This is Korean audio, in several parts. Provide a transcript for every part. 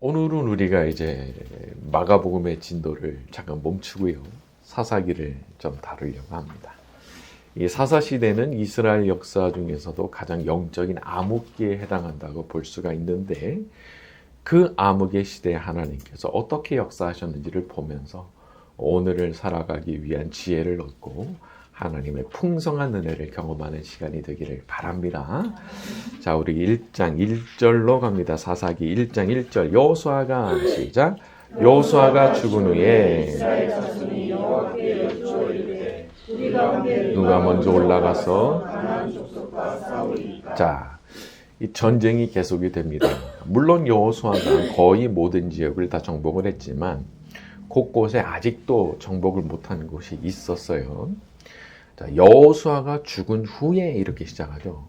오늘은 우리가 이제 마가복음의 진도를 잠깐 멈추고요. 사사기를 좀 다루려고 합니다. 이 사사시대는 이스라엘 역사 중에서도 가장 영적인 암흑기에 해당한다고 볼 수가 있는데, 그 암흑의 시대에 하나님께서 어떻게 역사하셨는지를 보면서 오늘을 살아가기 위한 지혜를 얻고 하나님의 풍성한 은혜를 경험하는 시간이 되기를 바랍니다. 자, 우리 1장 1절로 갑니다. 사사기 1장 1절. 여호수아가 시작. 여호수아가 죽은 후에 누가 먼저 올라가서, 자, 이 전쟁이 계속이 됩니다. 물론 여호수아가 거의 모든 지역을 다 정복을 했지만 곳곳에 아직도 정복을 못한 곳이 있었어요. 자, 여호수아가 죽은 후에 이렇게 시작하죠.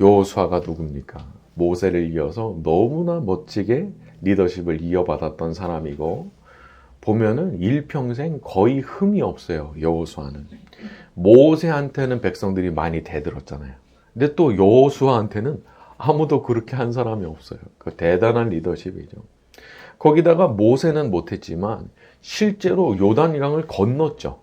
여호수아가 누굽니까? 모세를 이어서 너무나 멋지게 리더십을 이어받았던 사람이고, 보면은 일평생 거의 흠이 없어요. 여호수아는 모세한테는 백성들이 많이 대들었잖아요. 근데 또 여호수아한테는 아무도 그렇게 한 사람이 없어요. 그 대단한 리더십이죠. 거기다가 모세는 못했지만 실제로 요단강을 건넜죠.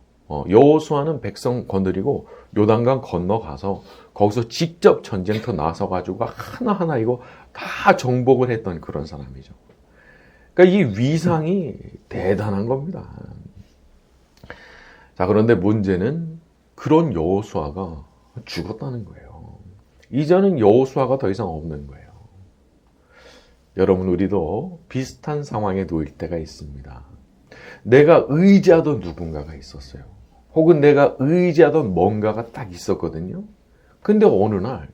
여호수아는 백성 건드리고 요단강 건너가서 거기서 직접 전쟁터 나서가지고 하나하나 이거 다 정복을 했던 그런 사람이죠. 그러니까 이 위상이 대단한 겁니다. 자, 그런데 문제는 그런 여호수아가 죽었다는 거예요. 이제는 여호수아가 더 이상 없는 거예요. 여러분, 우리도 비슷한 상황에 놓일 때가 있습니다. 내가 의지하던 누군가가 있었어요. 혹은 내가 의지하던 뭔가가 딱 있었거든요. 근데 어느 날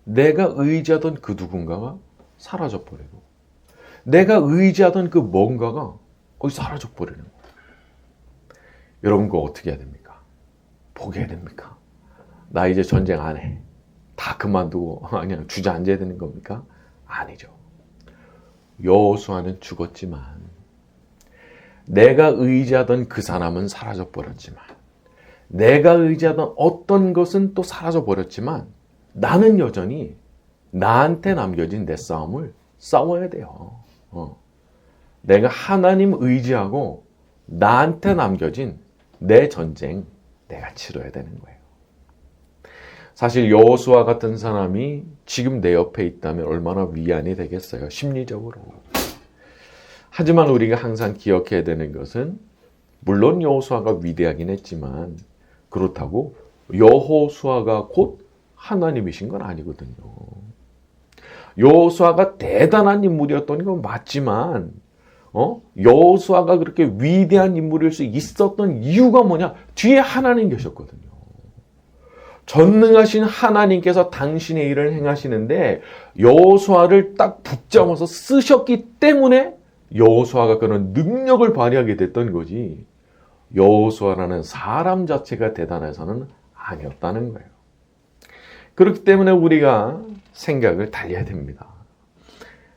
내가 의지하던 그 누군가가 사라져버리고, 내가 의지하던 그 뭔가가 거기 사라져버리는 거예요. 여러분, 그거 어떻게 해야 됩니까? 포기해야 됩니까? 나 이제 전쟁 안 해. 다 그만두고 그냥 주저앉아야 되는 겁니까? 아니죠. 여호수아는 죽었지만, 내가 의지하던 그 사람은 사라져버렸지만, 내가 의지하던 어떤 것은 또 사라져버렸지만, 나는 여전히 나한테 남겨진 내 싸움을 싸워야 돼요. 내가 하나님 의지하고 나한테 남겨진 내 전쟁, 내가 치러야 되는 거예요. 사실 여호수아 같은 사람이 지금 내 옆에 있다면 얼마나 위안이 되겠어요, 심리적으로. 하지만 우리가 항상 기억해야 되는 것은, 물론 여호수아가 위대하긴 했지만 그렇다고 여호수아가 곧 하나님이신 건 아니거든요. 여호수아가 대단한 인물이었던 건 맞지만 여호수아가 그렇게 위대한 인물일 수 있었던 이유가 뭐냐? 뒤에 하나님 계셨거든요. 전능하신 하나님께서 당신의 일을 행하시는데 여호수아를 딱 붙잡아서 쓰셨기 때문에 여호수아가 그런 능력을 발휘하게 됐던 거지, 여호수아라는 사람 자체가 대단해서는 아니었다는 거예요. 그렇기 때문에 우리가 생각을 달려야 됩니다.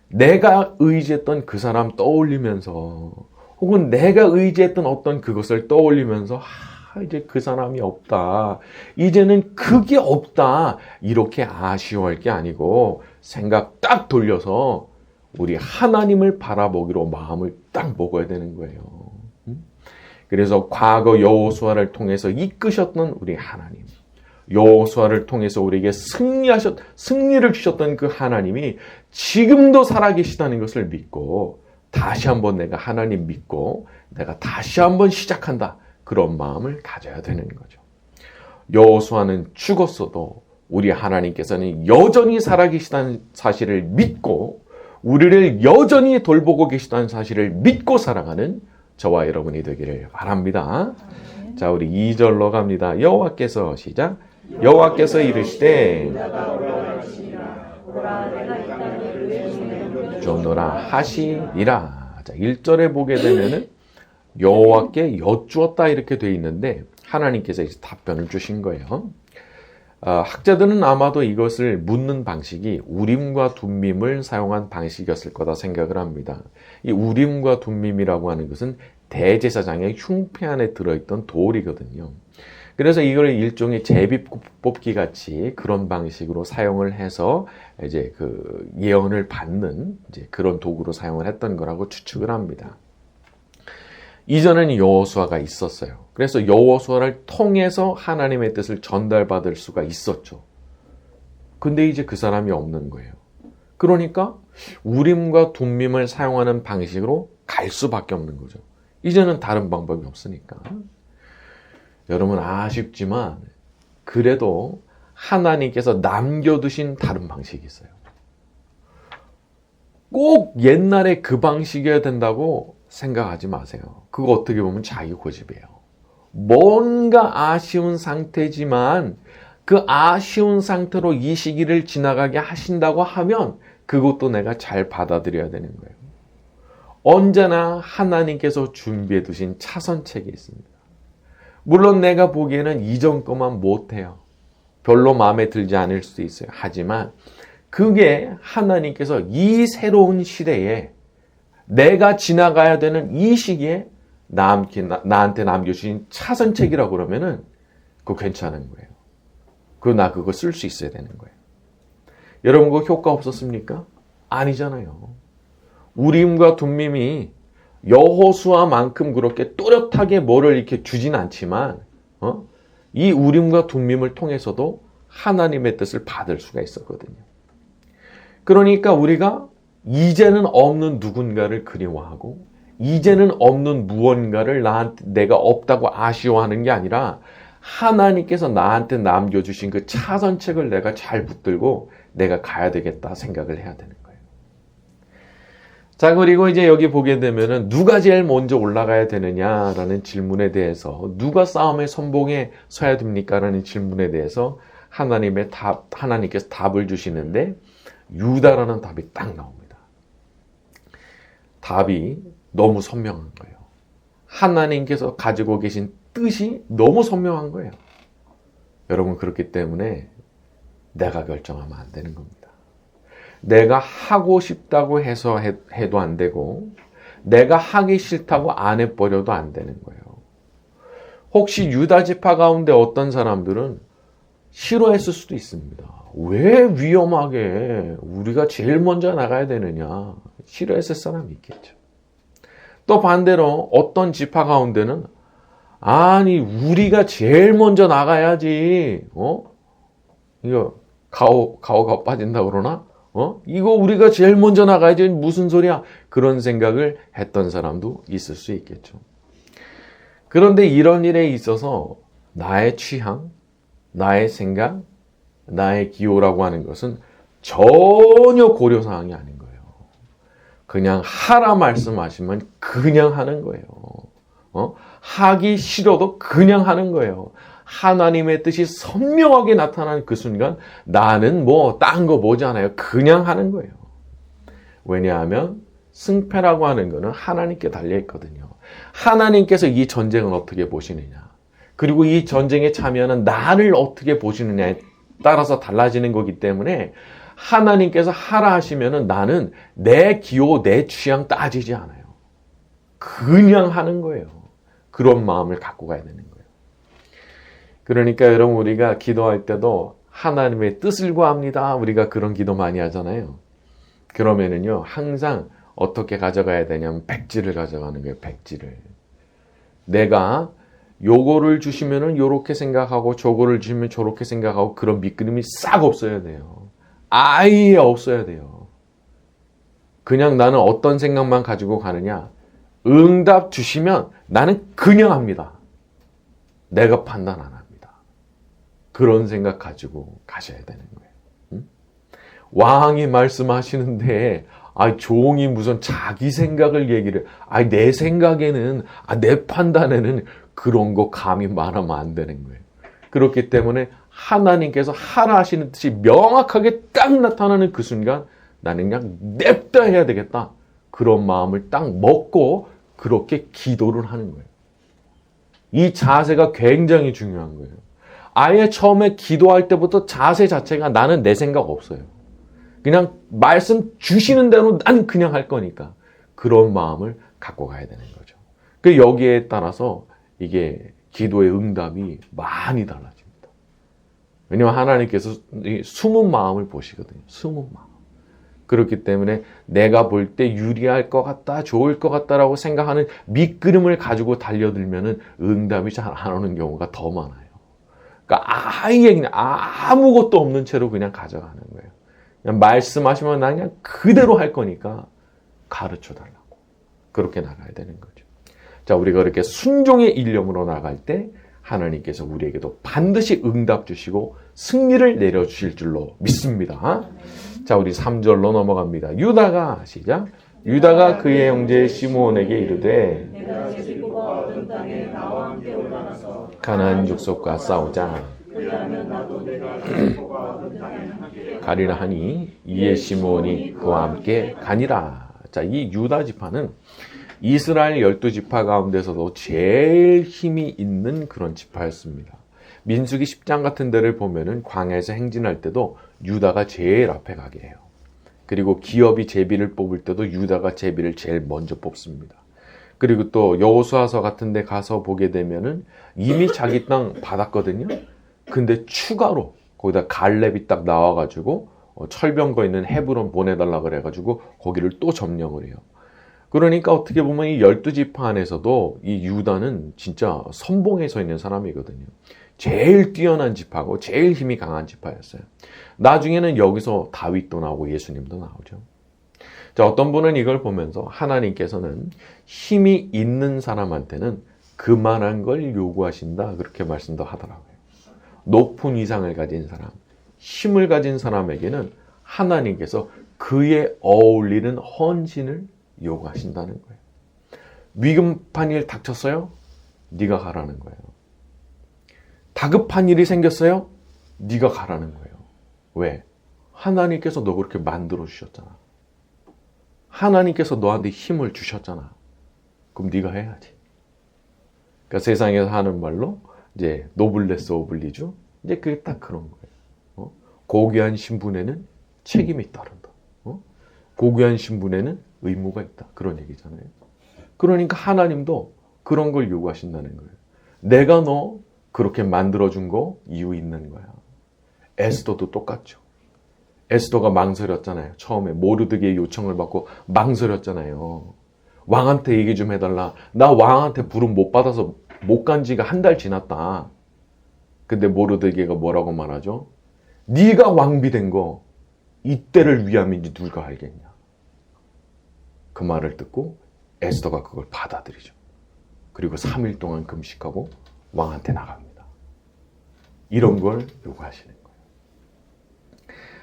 내가 의지했던 그 사람 떠올리면서, 혹은 내가 의지했던 어떤 그것을 떠올리면서, 이제 그 사람이 없다, 이제는 그게 없다, 이렇게 아쉬워할 게 아니고 생각 딱 돌려서 우리 하나님을 바라보기로 마음을 딱 먹어야 되는 거예요. 그래서 과거 여호수아를 통해서 이끄셨던 우리 하나님, 여호수아를 통해서 우리에게 승리를 주셨던 그 하나님이 지금도 살아계시다는 것을 믿고, 다시 한번 내가 하나님 믿고 내가 다시 한번 시작한다, 그런 마음을 가져야 되는 거죠. 여호수아는 죽었어도 우리 하나님께서는 여전히 살아계시다는 사실을 믿고, 우리를 여전히 돌보고 계시다는 사실을 믿고 살아가는 저와 여러분이 되기를 바랍니다. 자, 우리 2절로 갑니다. 여호와께서 시작. 여호와께서 이르시되 주옵노라 하시니라. 자, 1절에 보게 되면은 여호와께 여쭈었다 이렇게 돼 있는데, 하나님께서 이제 답변을 주신 거예요. 학자들은 아마도 이것을 묻는 방식이 우림과 둠밈을 사용한 방식이었을 거다 생각을 합니다. 이 우림과 둠밈이라고 하는 것은 대제사장의 흉패 안에 들어있던 돌이거든요. 그래서 이걸 일종의 제비뽑기 같이 그런 방식으로 사용을 해서 이제 그 예언을 받는 이제 그런 도구로 사용을 했던 거라고 추측을 합니다. 이전에는 여호수아가 있었어요. 그래서 여호수아를 통해서 하나님의 뜻을 전달받을 수가 있었죠. 근데 이제 그 사람이 없는 거예요. 그러니까 우림과 둠밈을 사용하는 방식으로 갈 수밖에 없는 거죠. 이제는 다른 방법이 없으니까. 여러분 아쉽지만 그래도 하나님께서 남겨두신 다른 방식이 있어요. 꼭 옛날에 그 방식이어야 된다고 생각하지 마세요. 그거 어떻게 보면 자기 고집이에요. 뭔가 아쉬운 상태지만 그 아쉬운 상태로 이 시기를 지나가게 하신다고 하면 그것도 내가 잘 받아들여야 되는 거예요. 언제나 하나님께서 준비해 두신 차선책이 있습니다. 물론 내가 보기에는 이전 것만 못해요. 별로 마음에 들지 않을 수도 있어요. 하지만 그게 하나님께서 이 새로운 시대에 내가 지나가야 되는 이 시기에 나한테 남겨주신 차선책이라고 그러면은 그거 괜찮은 거예요. 나 그거 쓸 수 있어야 되는 거예요. 여러분 그거 효과 없었습니까? 아니잖아요. 우림과 둠밈이 여호수아만큼 그렇게 또렷하게 뭐를 이렇게 주진 않지만 이 우림과 둠밈을 통해서도 하나님의 뜻을 받을 수가 있었거든요. 그러니까 우리가 이제는 없는 누군가를 그리워하고 이제는 없는 무언가를 내가 없다고 아쉬워하는 게 아니라 하나님께서 나한테 남겨주신 그 차선책을 내가 잘 붙들고 내가 가야 되겠다 생각을 해야 되는 거예요. 자, 그리고 이제 여기 보게 되면은 누가 제일 먼저 올라가야 되느냐라는 질문에 대해서 누가 싸움의 선봉에 서야 됩니까? 라는 질문에 대해서 하나님께서 답을 주시는데 유다라는 답이 딱 나옵니다. 답이 너무 선명한 거예요. 하나님께서 가지고 계신 뜻이 너무 선명한 거예요. 여러분 그렇기 때문에 내가 결정하면 안 되는 겁니다. 내가 하고 싶다고 해서 해도 안 되고 내가 하기 싫다고 안 해버려도 안 되는 거예요. 혹시 유다 지파 가운데 어떤 사람들은 싫어했을 수도 있습니다. 왜 위험하게 우리가 제일 먼저 나가야 되느냐 싫어했을 사람이 있겠죠. 또 반대로 어떤 지파 가운데는 아니 우리가 제일 먼저 나가야지 이거 가오가 빠진다 그러나 이거 우리가 제일 먼저 나가야지 무슨 소리야 그런 생각을 했던 사람도 있을 수 있겠죠. 그런데 이런 일에 있어서 나의 취향, 나의 생각, 나의 기호라고 하는 것은 전혀 고려사항이 아닌 거예요. 그냥 하라 말씀하시면 그냥 하는 거예요. 하기 싫어도 그냥 하는 거예요. 하나님의 뜻이 선명하게 나타나는 그 순간 나는 딴 거 보지 않아요. 그냥 하는 거예요. 왜냐하면 승패라고 하는 거는 하나님께 달려있거든요. 하나님께서 이 전쟁을 어떻게 보시느냐 그리고 이 전쟁에 참여하는 나를 어떻게 보시느냐에 따라서 달라지는 거기 때문에 하나님께서 하라 하시면은 나는 내 기호, 내 취향 따지지 않아요. 그냥 하는 거예요. 그런 마음을 갖고 가야 되는 거예요. 그러니까 여러분 우리가 기도할 때도 하나님의 뜻을 구합니다. 우리가 그런 기도 많이 하잖아요. 그러면은요 항상 어떻게 가져가야 되냐면 백지를 가져가는 거예요. 백지를. 내가 요거를 주시면은 요렇게 생각하고 저거를 주시면 저렇게 생각하고 그런 밑그림이 싹 없어야 돼요. 아예 없어야 돼요. 그냥 나는 어떤 생각만 가지고 가느냐. 응답 주시면 나는 그냥 합니다. 내가 판단 안 합니다. 그런 생각 가지고 가셔야 되는 거예요. 응? 왕이 말씀하시는데 종이 무슨 자기 생각을 얘기를 내 생각에는 내 판단에는 그런 거 감히 말하면 안 되는 거예요. 그렇기 때문에 하나님께서 하라 하시는 뜻이 명확하게 딱 나타나는 그 순간 나는 그냥 냅다 해야 되겠다. 그런 마음을 딱 먹고 그렇게 기도를 하는 거예요. 이 자세가 굉장히 중요한 거예요. 아예 처음에 기도할 때부터 자세 자체가 나는 내 생각 없어요. 그냥 말씀 주시는 대로 난 그냥 할 거니까 그런 마음을 갖고 가야 되는 거죠. 그 여기에 따라서 이게 기도의 응답이 많이 달라집니다. 왜냐하면 하나님께서 이 숨은 마음을 보시거든요. 숨은 마음. 그렇기 때문에 내가 볼 때 유리할 것 같다, 좋을 것 같다라고 생각하는 밑그림을 가지고 달려들면은 응답이 잘 안 오는 경우가 더 많아요. 그러니까 아예 그냥 아무것도 없는 채로 그냥 가져가는 거예요. 그냥 말씀하시면 나 그냥 그대로 할 거니까 가르쳐 달라고. 그렇게 나가야 되는 거죠. 자, 우리가 그렇게 순종의 일념으로 나갈 때 하나님께서 우리에게도 반드시 응답 주시고 승리를 내려주실 줄로 믿습니다. 자, 우리 3절로 넘어갑니다. 유다가 시작. 유다가 그의 형제 시므온에게 이르되 내가 제 기쁘고 얻은 땅에 나와 함께 올라가서 가나안 족속과 싸우자. 그리하면 나도 내가 제 기쁘고 얻은 땅에 함께 가리라 하니 이에 시므온이 그와 함께 가니라. 자, 이 유다 지파는 이스라엘 12지파 가운데서도 제일 힘이 있는 그런 지파였습니다. 민수기 10장 같은 데를 보면은 광야에서 행진할 때도 유다가 제일 앞에 가게 해요. 그리고 기업이 제비를 뽑을 때도 유다가 제비를 제일 먼저 뽑습니다. 그리고 또 여호수아서 같은 데 가서 보게 되면은 이미 자기 땅 받았거든요. 근데 추가로 거기다 갈렙이 딱 나와가지고 철병거 있는 헤브론 보내달라 그래가지고 거기를 또 점령을 해요. 그러니까 어떻게 보면 이 12지파 안에서도 이 유다는 진짜 선봉에 서 있는 사람이거든요. 제일 뛰어난 지파고 제일 힘이 강한 지파였어요. 나중에는 여기서 다윗도 나오고 예수님도 나오죠. 자, 어떤 분은 이걸 보면서 하나님께서는 힘이 있는 사람한테는 그만한 걸 요구하신다, 그렇게 말씀도 하더라고요. 높은 위상을 가진 사람, 힘을 가진 사람에게는 하나님께서 그에 어울리는 헌신을 요구하신다는 거예요. 위급한 일 닥쳤어요? 네가 가라는 거예요. 다급한 일이 생겼어요? 네가 가라는 거예요. 왜? 하나님께서 너 그렇게 만들어 주셨잖아. 하나님께서 너한테 힘을 주셨잖아. 그럼 네가 해야지. 그러니까 세상에서 하는 말로 이제 노블레스 오블리주, 이제 그게 딱 그런 거예요. 고귀한 신분에는 책임이 따른다. 고귀한 신분에는 의무가 있다. 그런 얘기잖아요. 그러니까 하나님도 그런 걸 요구하신다는 거예요. 내가 너 그렇게 만들어준 거 이유 있는 거야. 에스더도 똑같죠. 에스더가 망설였잖아요. 처음에 모르드게의 요청을 받고 망설였잖아요. 왕한테 얘기 좀 해달라. 나 왕한테 부름 못 받아서 못 간 지가 한 달 지났다. 근데 모르드게가 뭐라고 말하죠? 네가 왕비된 거 이때를 위함인지 누가 알겠냐. 그 말을 듣고 에스더가 그걸 받아들이죠. 그리고 3일 동안 금식하고 왕한테 나갑니다. 이런 걸 요구하시는 거예요.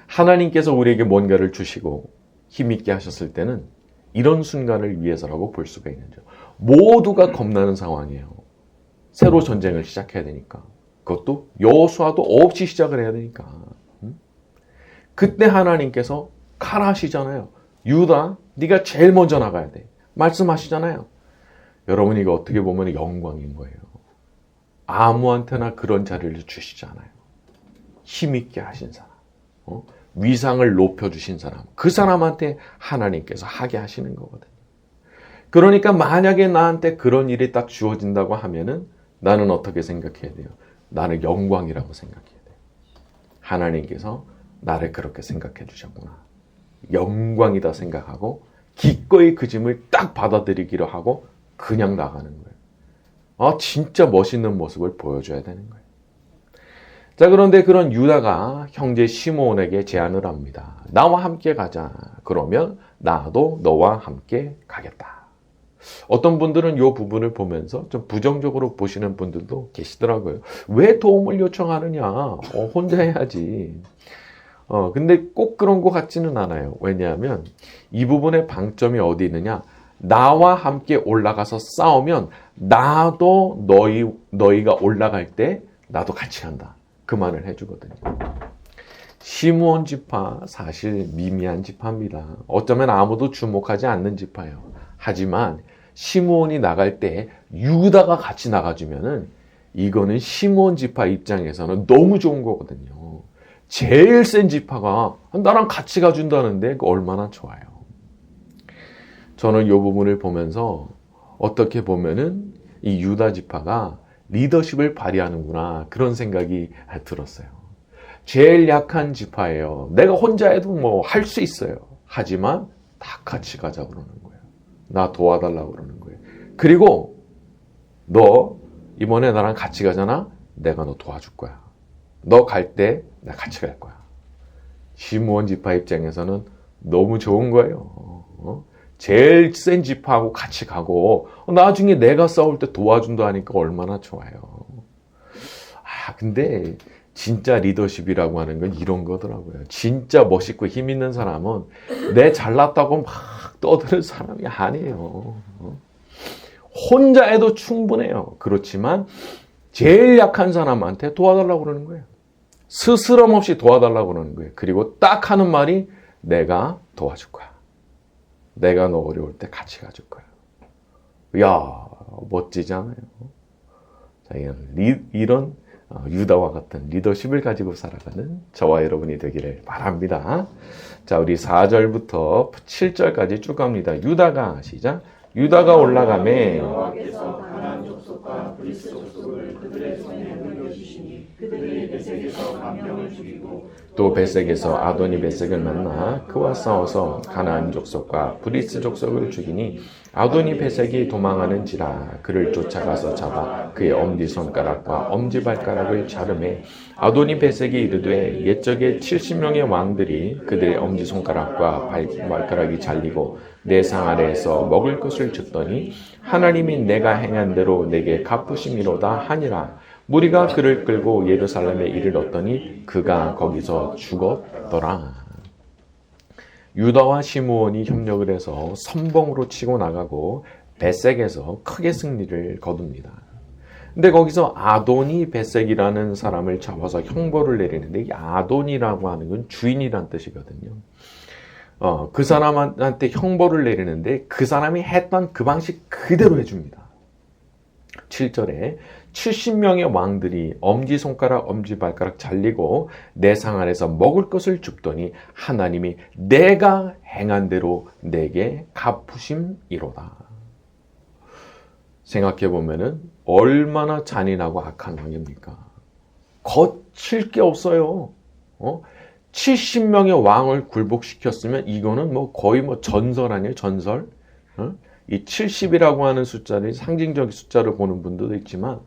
하나님께서 우리에게 뭔가를 주시고 힘있게 하셨을 때는 이런 순간을 위해서라고 볼 수가 있는죠. 모두가 겁나는 상황이에요. 새로 전쟁을 시작해야 되니까. 그것도 여호수아도 없이 시작을 해야 되니까. 그때 하나님께서 가라하시잖아요. 유다, 네가 제일 먼저 나가야 돼. 말씀하시잖아요. 여러분, 이거 어떻게 보면 영광인 거예요. 아무한테나 그런 자리를 주시지 않아요. 힘있게 하신 사람, 위상을 높여주신 사람, 그 사람한테 하나님께서 하게 하시는 거거든요. 그러니까 만약에 나한테 그런 일이 딱 주어진다고 하면은 나는 어떻게 생각해야 돼요? 나는 영광이라고 생각해야 돼요. 하나님께서 나를 그렇게 생각해 주셨구나. 영광이다 생각하고 기꺼이 그 짐을 딱 받아들이기로 하고 그냥 나가는 거예요. 진짜 멋있는 모습을 보여줘야 되는 거예요. 자, 그런데 그런 유다가 형제 시므온에게 제안을 합니다. 나와 함께 가자. 그러면 나도 너와 함께 가겠다. 어떤 분들은 이 부분을 보면서 좀 부정적으로 보시는 분들도 계시더라고요. 왜 도움을 요청하느냐? 혼자 해야지. 근데 꼭 그런 것 같지는 않아요. 왜냐하면 이 부분의 방점이 어디 있느냐? 나와 함께 올라가서 싸우면 나도 너희가 올라갈 때 나도 같이 간다. 그 말을 해주거든요. 시므온 지파 사실 미미한 지파입니다. 어쩌면 아무도 주목하지 않는 지파예요. 하지만 시므온이 나갈 때 유다가 같이 나가주면은 이거는 시므온 지파 입장에서는 너무 좋은 거거든요. 제일 센 지파가 나랑 같이 가준다는데 얼마나 좋아요. 저는 이 부분을 보면서 어떻게 보면은 이 유다 지파가 리더십을 발휘하는구나 그런 생각이 들었어요. 제일 약한 지파예요. 내가 혼자 해도 뭐 할 수 있어요. 하지만 다 같이 가자 그러는 거예요. 나 도와달라고 그러는 거예요. 그리고 너 이번에 나랑 같이 가잖아. 내가 너 도와줄 거야. 너 갈 때 나 같이 갈 거야. 시므온 지파 입장에서는 너무 좋은 거예요. 제일 센 지파하고 같이 가고 나중에 내가 싸울 때 도와준다 하니까 얼마나 좋아요. 근데 진짜 리더십이라고 하는 건 이런 거더라고요. 진짜 멋있고 힘 있는 사람은 내 잘났다고 막 떠드는 사람이 아니에요. 혼자 해도 충분해요. 그렇지만 제일 약한 사람한테 도와달라고 그러는 거예요. 스스럼 없이 도와달라고 그러는 거예요. 그리고 딱 하는 말이 내가 도와줄 거야. 내가 너 어려울 때 같이 가줄 거야. 야, 멋지잖아요. 자, 이런 유다와 같은 리더십을 가지고 살아가는 저와 여러분이 되기를 바랍니다. 자, 우리 4절부터 7절까지 쭉 갑니다. 유다가 시작. 유다가 올라가매 여호와께서 가나안 족속과 브리스 족속을 그들의 손에 넘겨주시니 그들이 베색에서 만 명을 죽이고 또 베색에서 아도니 베색을 만나 그와 싸워서 가나안 족속과 브리스 족속을 죽이니 아도니 베색이 도망하는지라 그를 쫓아가서 잡아 그의 엄지손가락과 엄지발가락을 자르매 아도니 베색이 이르되 옛적에 70명의 왕들이 그들의 엄지손가락과 발가락이 잘리고 내 상 아래에서 먹을 것을 줬더니 하나님이 내가 행한 대로 내게 갚으심이로다 하니라. 무리가 그를 끌고 예루살렘에 이르렀더니 그가 거기서 죽었더라. 유다와 시므온이 협력을 해서 선봉으로 치고 나가고 베색에서 크게 승리를 거둡니다. 근데 거기서 아도니 베색이라는 사람을 잡아서 형벌을 내리는데 이 아도니라고 하는 건 주인이란 뜻이거든요. 그 사람한테 형벌을 내리는데 그 사람이 했던 그 방식 그대로 해줍니다. 7절에 70명의 왕들이 엄지손가락, 엄지발가락 잘리고 내 상 아래서 먹을 것을 줍더니 하나님이 내가 행한 대로 내게 갚으심이로다. 생각해보면은 얼마나 잔인하고 악한 왕입니까? 거칠 게 없어요. 70명의 왕을 굴복시켰으면 이거는 뭐 거의 뭐 전설 아니에요? 전설? 이 70이라고 하는 숫자를 상징적인 숫자를 보는 분들도 있지만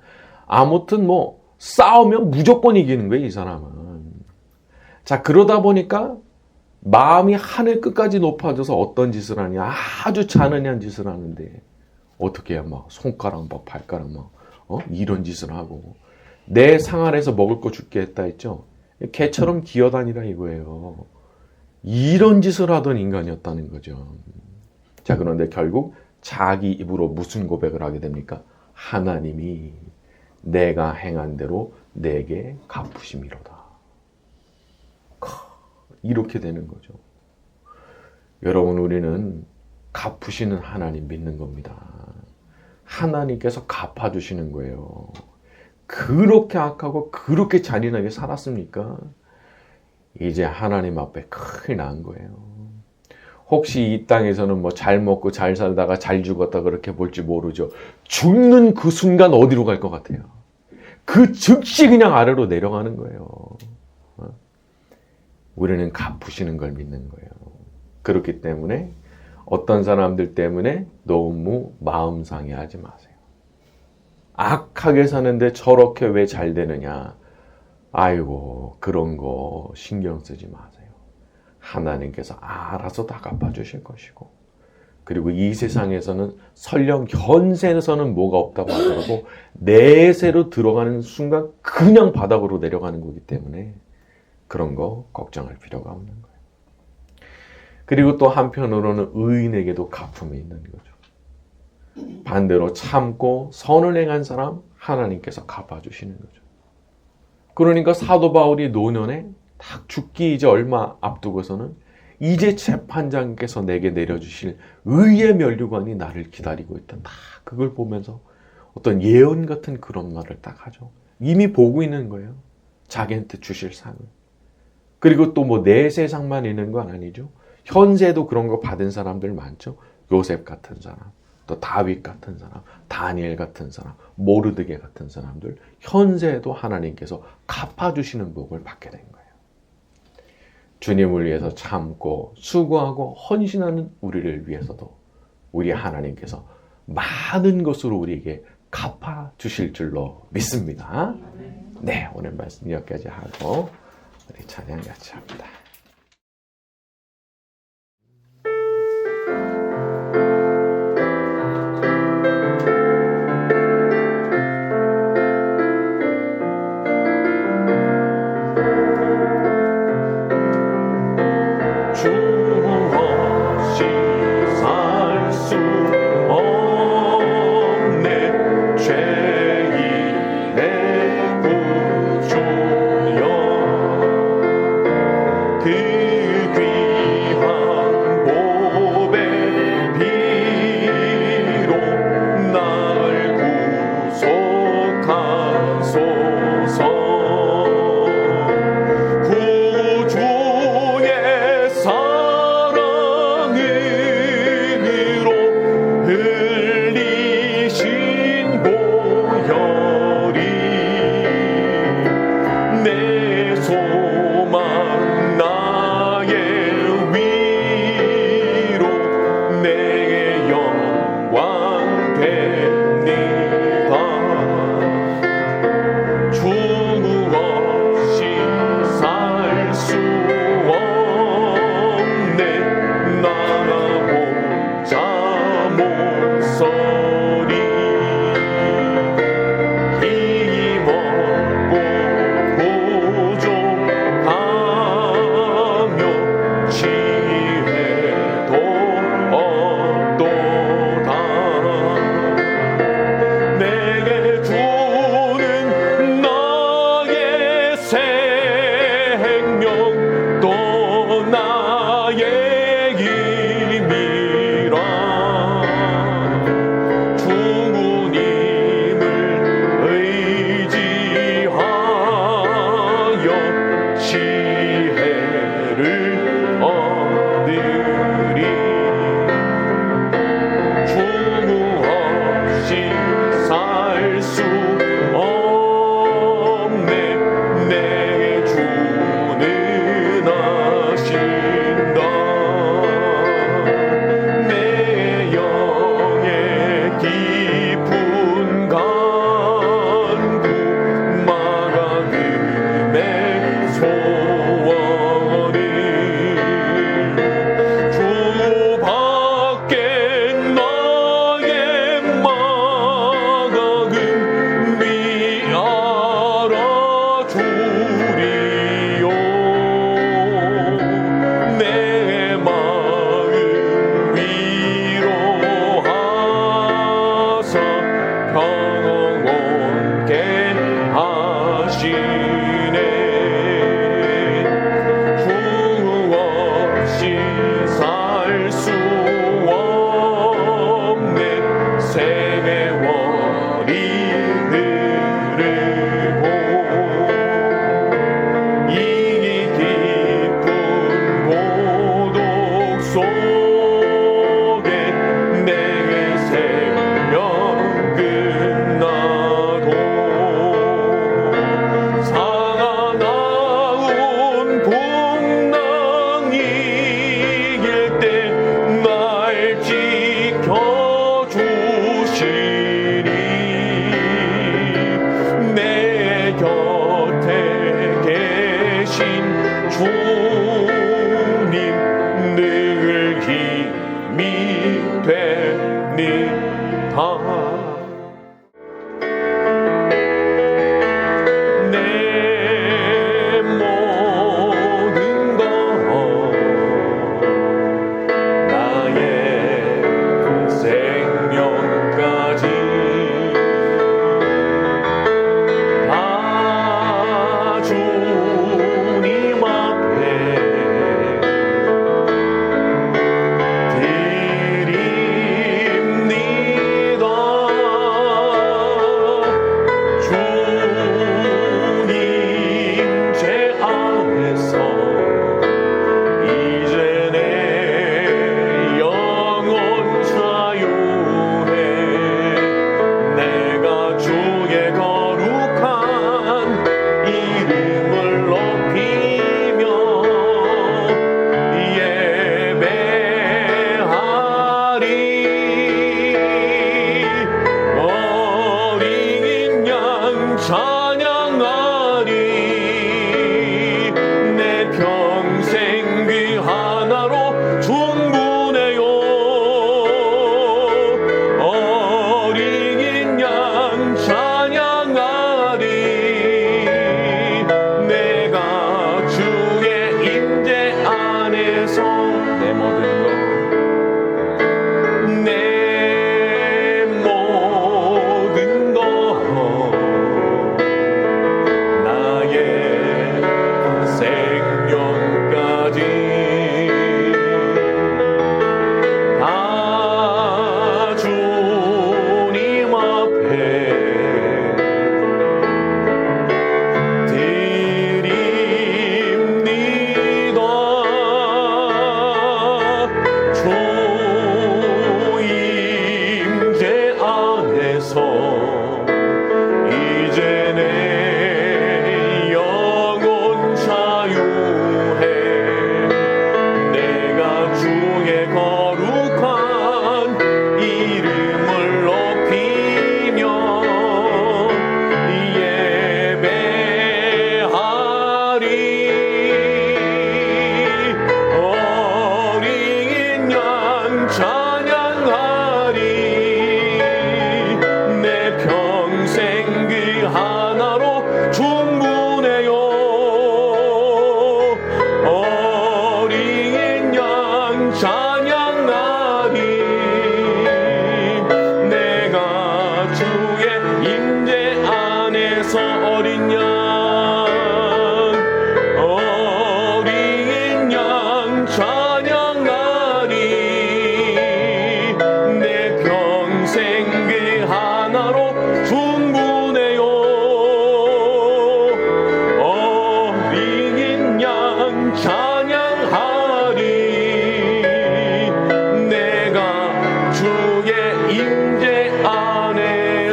아무튼 뭐 싸우면 무조건 이기는 거예요, 이 사람은. 자, 그러다 보니까 마음이 하늘 끝까지 높아져서 어떤 짓을 하냐? 아주 잔인한 짓을 하는데 어떻게 해야 막 손가락 막 발가락 막 이런 짓을 하고 내 상 안에서 먹을 거 줄게 했다 했죠? 개처럼 기어다니라 이거예요. 이런 짓을 하던 인간이었다는 거죠. 자, 그런데 결국 자기 입으로 무슨 고백을 하게 됩니까? 하나님이 내가 행한 대로 내게 갚으심이로다. 이렇게 되는 거죠. 여러분, 우리는 갚으시는 하나님 믿는 겁니다. 하나님께서 갚아주시는 거예요. 그렇게 악하고 그렇게 잔인하게 살았습니까? 이제 하나님 앞에 큰일 난 거예요. 혹시 이 땅에서는 뭐 잘 먹고 잘 살다가 잘 죽었다 그렇게 볼지 모르죠. 죽는 그 순간 어디로 갈 것 같아요? 그 즉시 그냥 아래로 내려가는 거예요. 우리는 갚으시는 걸 믿는 거예요. 그렇기 때문에 어떤 사람들 때문에 너무 마음 상해하지 마세요. 악하게 사는데 저렇게 왜 잘 되느냐? 아이고, 그런 거 신경 쓰지 마세요. 하나님께서 알아서 다 갚아주실 것이고, 그리고 이 세상에서는 설령 현세에서는 뭐가 없다고 하더라도 내세로 들어가는 순간 그냥 바닥으로 내려가는 거기 때문에 그런 거 걱정할 필요가 없는 거예요. 그리고 또 한편으로는 의인에게도 갚음이 있는 거죠. 반대로 참고 선을 행한 사람 하나님께서 갚아주시는 거죠. 그러니까 사도 바울이 노년에 딱 죽기 이제 얼마 앞두고서는 이제 재판장께서 내게 내려주실 의의 면류관이 나를 기다리고 있다. 딱 그걸 보면서 어떤 예언 같은 그런 말을 딱 하죠. 이미 보고 있는 거예요. 자기한테 주실 상을. 그리고 또 뭐 내 세상만 있는 건 아니죠. 현세도 그런 거 받은 사람들 많죠. 요셉 같은 사람. 또 다윗 같은 사람, 다니엘 같은 사람, 모르드게 같은 사람들 현세에도 하나님께서 갚아주시는 복을 받게 된 거예요. 주님을 위해서 참고 수고하고 헌신하는 우리를 위해서도 우리 하나님께서 많은 것으로 우리에게 갚아주실 줄로 믿습니다. 네, 오늘 말씀 여기까지 하고 우리 찬양 같이 합니다. 드립니다.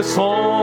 손